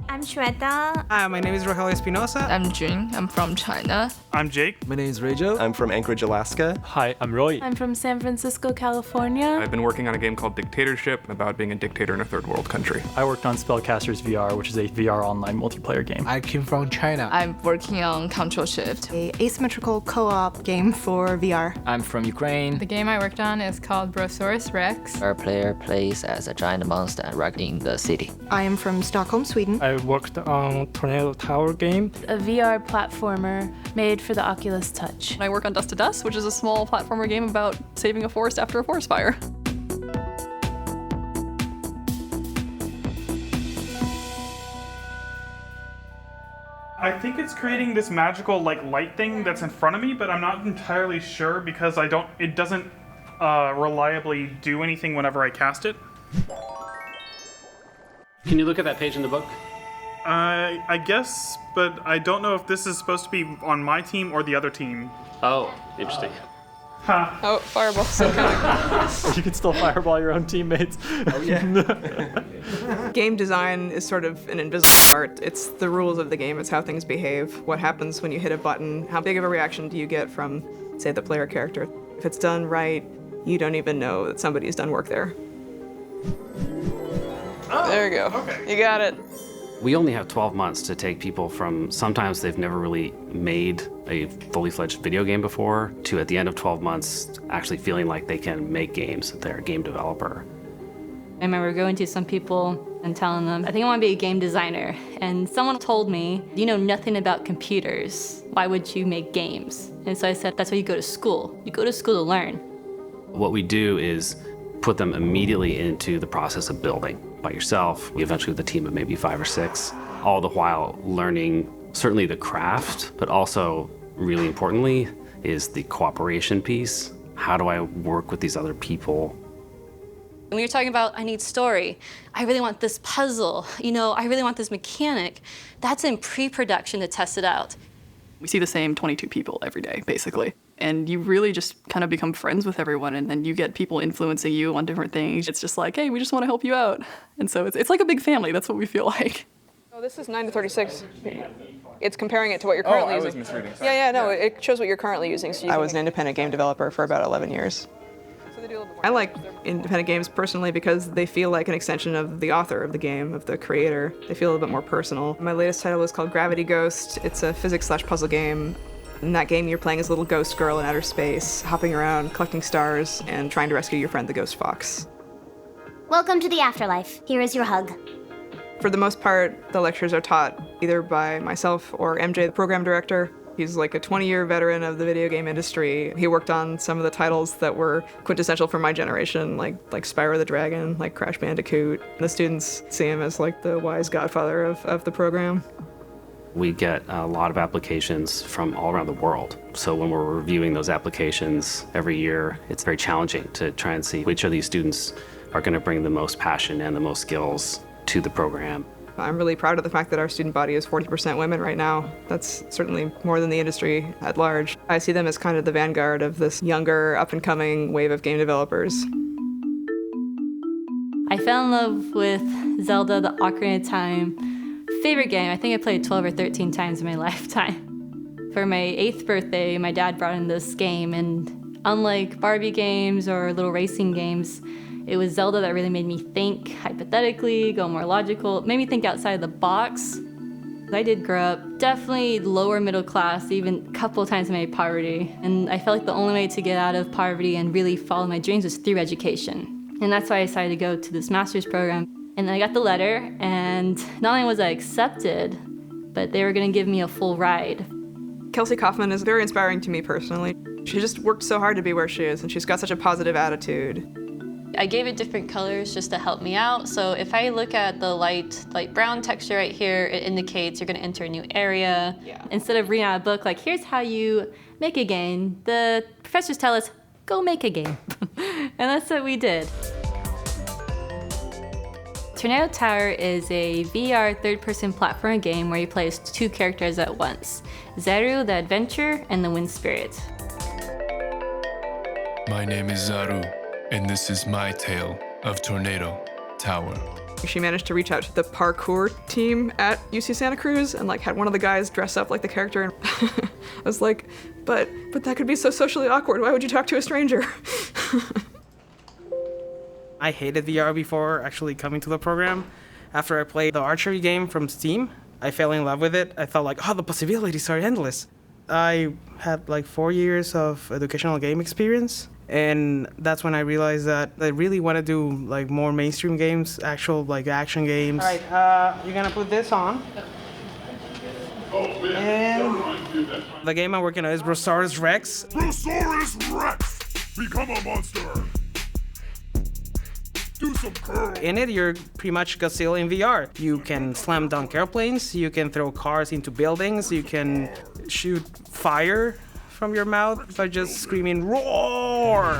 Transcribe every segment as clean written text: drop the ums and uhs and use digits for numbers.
I'm Shweta. Hi, my name is Rogelio Espinosa. I'm Jun. I'm from China. I'm Jake. My name is Rejo. I'm from Anchorage, Alaska. Hi, I'm Roy. I'm from San Francisco, California. I've been working on a game called Dictatorship about being a dictator in a third world country. I worked on Spellcasters VR, which is a VR online multiplayer game. I came from China. I'm working on Control Shift, an asymmetrical co-op game for VR. I'm from Ukraine. The game I worked on is called Brosaurus Rex. Our player plays as a giant monster and wrecking the city. I am from Stockholm, Sweden. I worked on Untitled Chapter game, a VR platformer made for the Oculus Touch. I work on Dust to Dust, which is a small platformer game about saving a forest after a forest fire. I think it's creating this magical light thing that's in front of me, but I'm not entirely sure because it doesn't reliably do anything whenever I cast it. Can you look at that page in the book? I guess, but I don't know if this is supposed to be on my team or the other team. Oh, interesting. Huh. Oh, fireball. So you can still fireball your own teammates. Oh, yeah. Game design is sort of an invisible art. It's the rules of the game. It's how things behave. What happens when you hit a button? How big of a reaction do you get from, say, the player character? If it's done right, you don't even know that somebody's done work there. Oh, there you go. Okay. You got it. We only have 12 months to take people from sometimes they've never really made a fully fledged video game before to at the end of 12 months actually feeling like they can make games, that they're a game developer. I remember going to some people and telling them, I think I want to be a game designer. And someone told me, you know nothing about computers. Why would you make games? And so I said, that's why you go to school. You go to school to learn. What we do is put them immediately into the process of building by yourself, eventually with a team of maybe 5 or 6, all the while learning certainly the craft, but also really importantly is the cooperation piece. How do I work with these other people? When you're talking about, I need story, I really want this puzzle, I really want this mechanic, that's in pre-production to test it out. We see the same 22 people every day, basically. And you really just kind of become friends with everyone, and then you get people influencing you on different things. It's just like, hey, we just want to help you out. And so it's like a big family. That's what we feel like. Oh, this is 9 to 36. It's comparing it to what you're currently using. I was misreading. Sorry. No, it shows what you're currently using. So I was an independent game developer for about 11 years. So they do a little bit more. I like independent games personally because they feel like an extension of the author of the game, of the creator. They feel a little bit more personal. My latest title is called Gravity Ghost. It's a physics/puzzle game. In that game, you're playing as a little ghost girl in outer space, hopping around, collecting stars, and trying to rescue your friend, the ghost fox. Welcome to the afterlife. Here is your hug. For the most part, the lectures are taught either by myself or MJ, the program director. He's like a 20-year veteran of the video game industry. He worked on some of the titles that were quintessential for my generation, like Spyro the Dragon, like Crash Bandicoot. The students see him as like the wise godfather of the program. We get a lot of applications from all around the world. So when we're reviewing those applications every year, it's very challenging to try and see which of these students are going to bring the most passion and the most skills to the program. I'm really proud of the fact that our student body is 40% women right now. That's certainly more than the industry at large. I see them as kind of the vanguard of this younger, up-and-coming wave of game developers. I fell in love with Zelda: The Ocarina of Time. Favorite game, I think I played 12 or 13 times in my lifetime. For my 8th birthday, my dad brought in this game, and unlike Barbie games or little racing games, it was Zelda that really made me think hypothetically, go more logical, made me think outside the box. I did grow up definitely lower middle class, even a couple of times I made poverty, and I felt like the only way to get out of poverty and really follow my dreams was through education. And that's why I decided to go to this master's program. And I got the letter, and not only was I accepted, but they were gonna give me a full ride. Kelsey Kaufman is very inspiring to me personally. She just worked so hard to be where she is, and she's got such a positive attitude. I gave it different colors just to help me out. So if I look at the light brown texture right here, it indicates you're gonna enter a new area. Yeah. Instead of reading out a book, like here's how you make a game, the professors tell us, go make a game. And that's what we did. Tornado Tower is a VR third-person platform game where you play as 2 characters at once, Zaru the Adventurer and the Wind Spirit. My name is Zaru, and this is my tale of Tornado Tower. She managed to reach out to the parkour team at UC Santa Cruz and like had one of the guys dress up like the character. And I was like, but that could be so socially awkward. Why would you talk to a stranger? I hated VR before actually coming to the program. After I played the archery game from Steam, I fell in love with it. I felt like, oh, the possibilities are endless. I had like 4 years of educational game experience, and that's when I realized that I really want to do like more mainstream games, actual like action games. All right, you're gonna put this on. And the game I'm working on is Brosaurus Rex. Brosaurus Rex! Become a monster! Do some curl! In it, you're pretty much Godzilla in VR. You can slam dunk airplanes, you can throw cars into buildings, you can shoot fire from your mouth by just screaming, roar!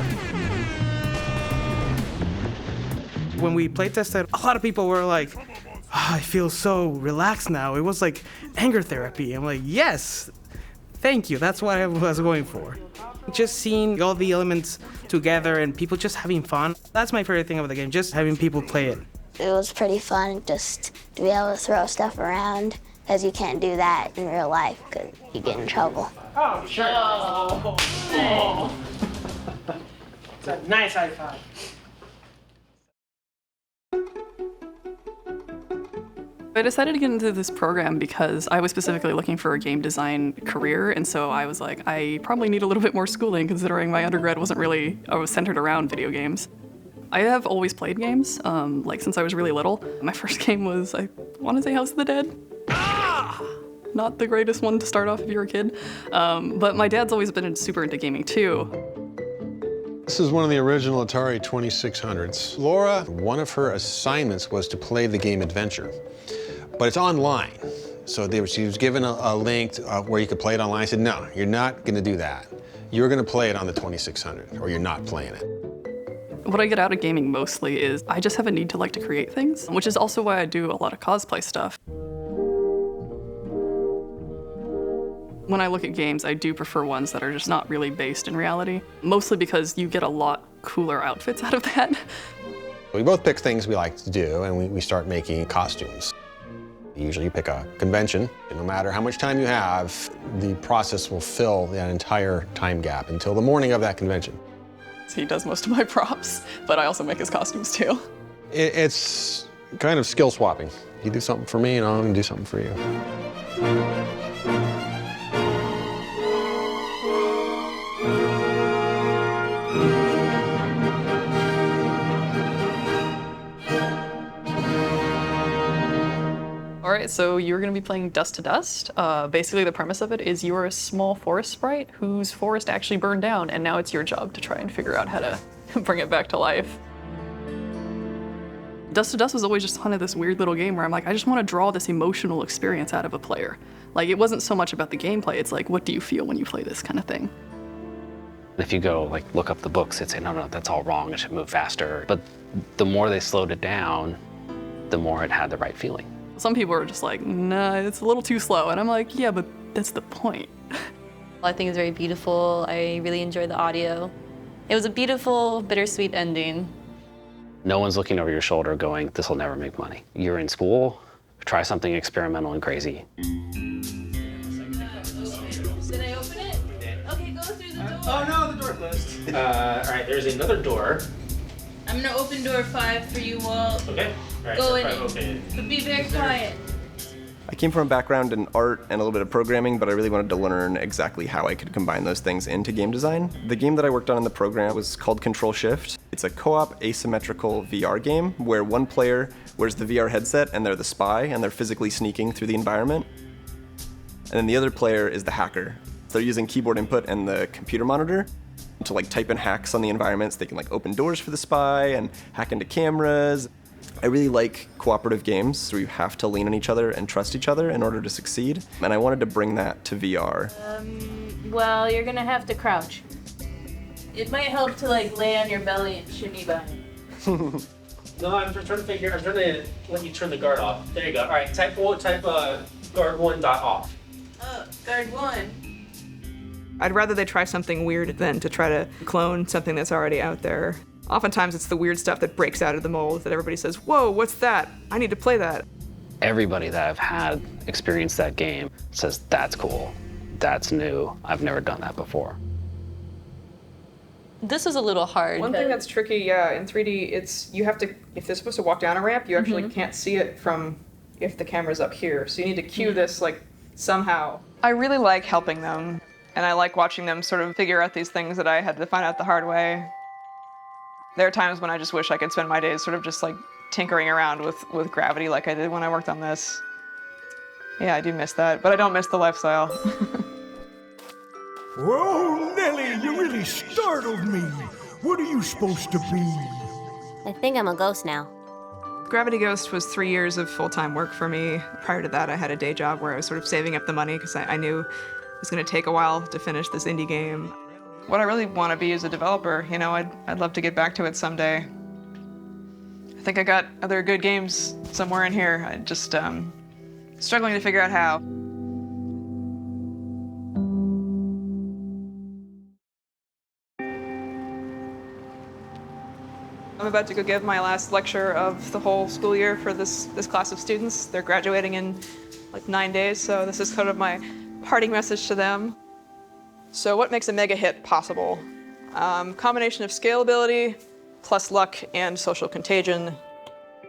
When we play tested, a lot of people were like, oh, I feel so relaxed now. It was like anger therapy. I'm like, yes, thank you. That's what I was going for. Just seeing all the elements together and people just having fun. That's my favorite thing about the game, just having people play it. It was pretty fun just to be able to throw stuff around, as you can't do that in real life because you get in trouble. Oh, sure. Oh. It's a nice high five. I decided to get into this program because I was specifically looking for a game design career, and so I was like, I probably need a little bit more schooling considering my undergrad wasn't really, I was centered around video games. I have always played games, like since I was really little. My first game was, I want to say House of the Dead. Not the greatest one to start off if you're a kid, but my dad's always been super into gaming too. This is one of the original Atari 2600s. Laura, one of her assignments was to play the game Adventure. But it's online. So she was given a link where you could play it online. I said, no, you're not gonna do that. You're gonna play it on the 2600, or you're not playing it. What I get out of gaming mostly is I just have a need to like to create things, which is also why I do a lot of cosplay stuff. When I look at games, I do prefer ones that are just not really based in reality, mostly because you get a lot cooler outfits out of that. We both pick things we like to do, and we start making costumes. Usually you pick a convention, and no matter how much time you have, the process will fill that entire time gap until the morning of that convention. He does most of my props, but I also make his costumes too. It's kind of skill swapping. You do something for me, and I'm gonna do something for you. All right, so you're gonna be playing Dust to Dust. Basically the premise of it is you're a small forest sprite whose forest actually burned down, and now it's your job to try and figure out how to bring it back to life. Dust to Dust was always just kind of this weird little game where I'm like, I just want to draw this emotional experience out of a player. Like, it wasn't so much about the gameplay, it's like, what do you feel when you play this kind of thing? If you go like look up the books, they'd say, no, that's all wrong, it should move faster. But the more they slowed it down, the more it had the right feeling. Some people are just like, nah, it's a little too slow. And I'm like, yeah, but that's the point. I think it's very beautiful. I really enjoyed the audio. It was a beautiful, bittersweet ending. No one's looking over your shoulder going, this will never make money. You're in school, try something experimental and crazy. Did I open it? Okay, go through the door. Oh no, the door closed. All right, there's another door. I'm gonna open door 5 for you, Walt. Okay. All right, Go so in open. But be very quiet. I came from a background in art and a little bit of programming, but I really wanted to learn exactly how I could combine those things into game design. The game that I worked on in the program was called Control Shift. It's a co-op asymmetrical VR game where one player wears the VR headset and they're the spy and they're physically sneaking through the environment. And then the other player is the hacker. They're using keyboard input and the computer monitor to like type in hacks on the environment so they can like open doors for the spy and hack into cameras. I really like cooperative games where you have to lean on each other and trust each other in order to succeed, and I wanted to bring that to VR. Well, you're gonna have to crouch. It might help to like lay on your belly and shimmy by. No, I'm just trying to let you turn the guard off. There you go. All right, type guard 1 dot off. Guard 1. I'd rather they try something weird than to try to clone something that's already out there. Oftentimes it's the weird stuff that breaks out of the mold that everybody says, whoa, what's that? I need to play that. Everybody that I've had experience that game says, that's cool, that's new, I've never done that before. This was a little hard. One thing that's tricky, yeah, in 3D, it's, you have to, if they're supposed to walk down a ramp, you actually can't see it from if the camera's up here. So you need to cue this, like, somehow. I really like helping them, and I like watching them sort of figure out these things that I had to find out the hard way. There are times when I just wish I could spend my days sort of just like tinkering around with gravity like I did when I worked on this. Yeah, I do miss that, but I don't miss the lifestyle. Whoa, Nelly, you really startled me. What are you supposed to be? I think I'm a ghost now. Gravity Ghost was 3 years of full-time work for me. Prior to that, I had a day job where I was sort of saving up the money because I knew it was going to take a while to finish this indie game. What I really want to be is a developer. You know, I'd love to get back to it someday. I think I got other good games somewhere in here. I just struggling to figure out how. I'm about to go give my last lecture of the whole school year for this class of students. They're graduating in like 9 days, so this is kind of my parting message to them. So what makes a mega hit possible? Combination of scalability, plus luck, and social contagion.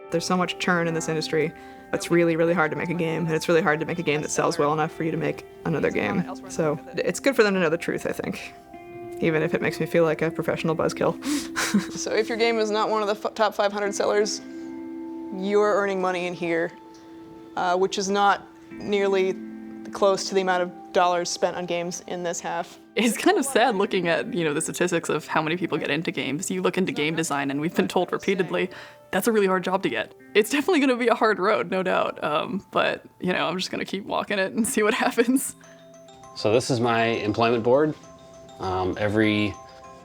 There's so much churn in this industry. It's really, really hard to make a game, and it's really hard to make a game that sells well enough for you to make another game. So it's good for them to know the truth, I think, even if it makes me feel like a professional buzzkill. So if your game is not one of the top 500 sellers, you're earning money in here, which is not nearly close to the amount of dollars spent on games in this half. It's kind of sad looking at, you know, the statistics of how many people get into games. You look into game design and we've been told repeatedly, that's a really hard job to get. It's definitely going to be a hard road, no doubt. But, you know, I'm just going to keep walking it and see what happens. So this is my employment board. Every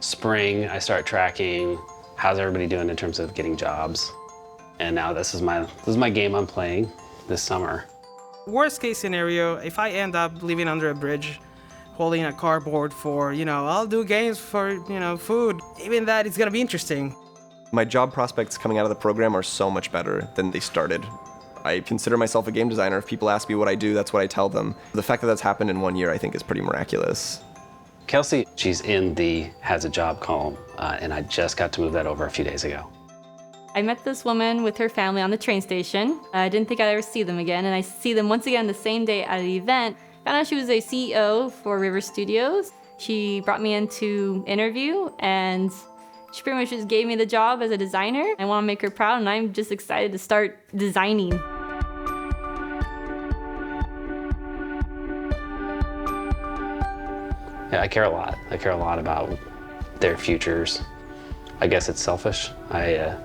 spring I start tracking how's everybody doing in terms of getting jobs. And now this is my game I'm playing this summer. Worst case scenario, if I end up living under a bridge, holding a cardboard for, you know, I'll do games for, you know, food, even that is gonna be interesting. My job prospects coming out of the program are so much better than they started. I consider myself a game designer. If people ask me what I do, that's what I tell them. The fact that that's happened in 1 year, I think, is pretty miraculous. Kelsey, she's in the has a job column, and I just got to move that over a few days ago. I met this woman with her family on the train station. I didn't think I'd ever see them again, and I see them once again the same day at an event. Found out she was a CEO for River Studios. She brought me in to interview, and she pretty much just gave me the job as a designer. I want to make her proud, and I'm just excited to start designing. Yeah, I care a lot. I care a lot about their futures. I guess it's selfish. I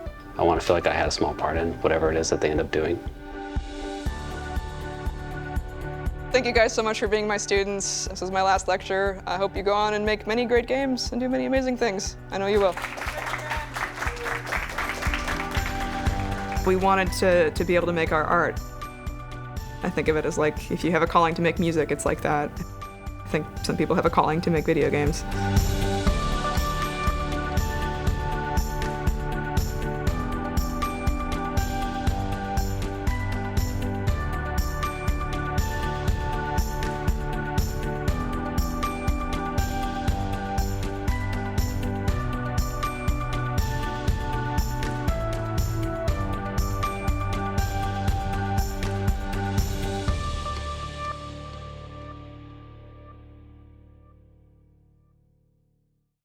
want to feel like I had a small part in whatever it is that they end up doing. Thank you guys so much for being my students. This is my last lecture. I hope you go on and make many great games and do many amazing things. I know you will. We wanted to be able to make our art. I think of it as like, if you have a calling to make music, it's like that. I think some people have a calling to make video games.